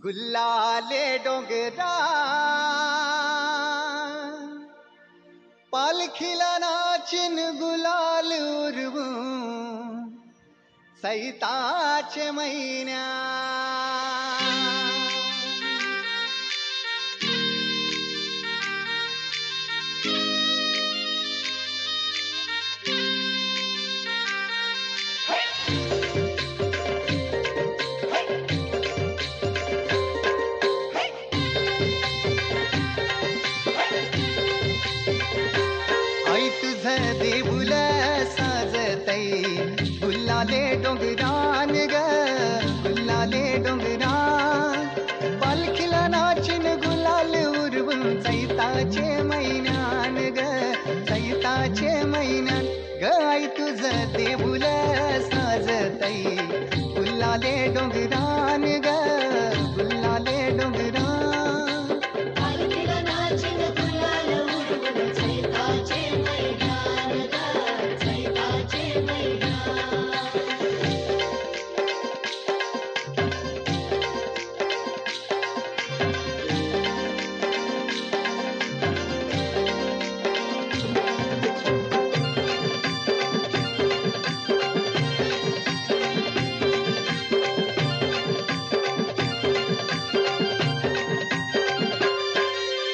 गुल्लाले डोंगरा पालखीला नाचिन गुलाल उरवू सैताचे महिन्या आई तुझं देऊळ साजतई गुल्लाले डोंगरान ग गुल्लाले डोंगरान पालखीला नाचिन गुलाल उरवून चैताचे महिन्यान ग चैताचे महिन्यान ग आई तुझं देऊळ साजतई गुल्लाले डोंगरान ग गुल्लाले डोंगरान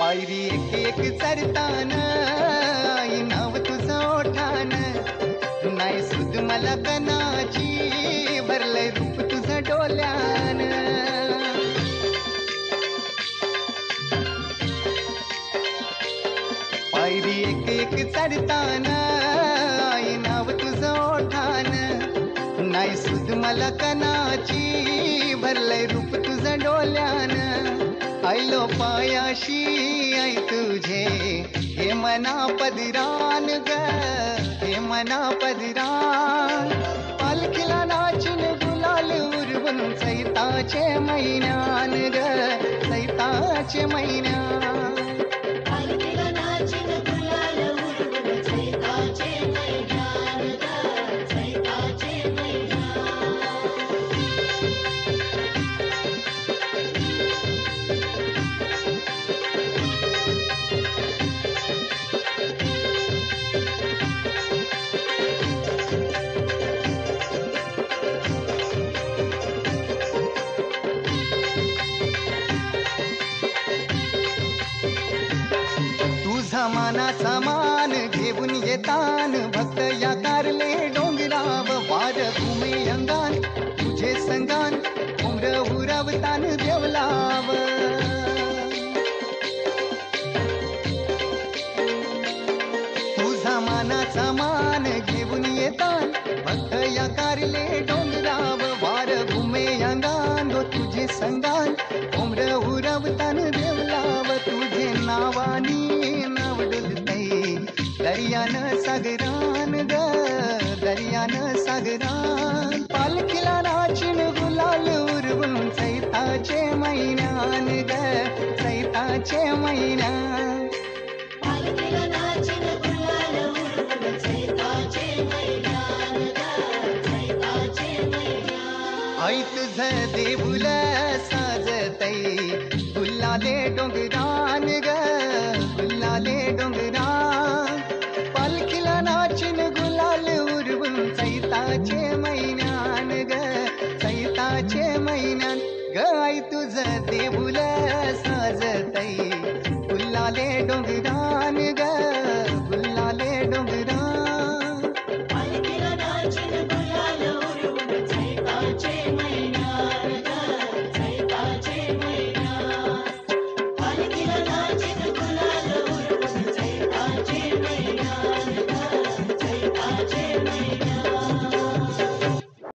पायरी एक एक चरतान आई नाव तुझं ओठान नाही सुद मला कनाची भरलंय रूप तुझं डोल्यान पायरी एक एक चरतान आई नाव तुझं ओठान नाही सुद मला कनाची भरलंय रूप तुझं डोल्यान आयलो पायाशी आई तुझे हे मना पदिरान ग हे मना पदिरान पालखीला नाचिन गुलाल उरवून चैताचे महिन्यान ग चैताचे महिन्यान मानाचा मान घेऊन येतान भक्त याकारले डोंगराव वार भूमी अंगान तुझे संगान उमर उरवतान देवलाव तुझा मानाचा मान घेऊन येतान भक्त याकारले डोंगराव वार भूमी अंगान तुझे संगान उमर उरवतान देवलाव तुझे नावानी दर्यान सागरान ग दर्यान सागरान पालखीला नाचिन गुलाल उरवून चैताचे महिन्यान ग चैताचे महिन्यान आई तुझं देऊळ साजतई गुल्लाले डोंगरान ग गुल्लाले डोंगरान पालखीला नाचिन गुलाल उरवून चैताचे महिन्यान ग चैताचे महिन्यान ग आई तुझं देऊळ साजतई गुल्लाले डोंगरान ग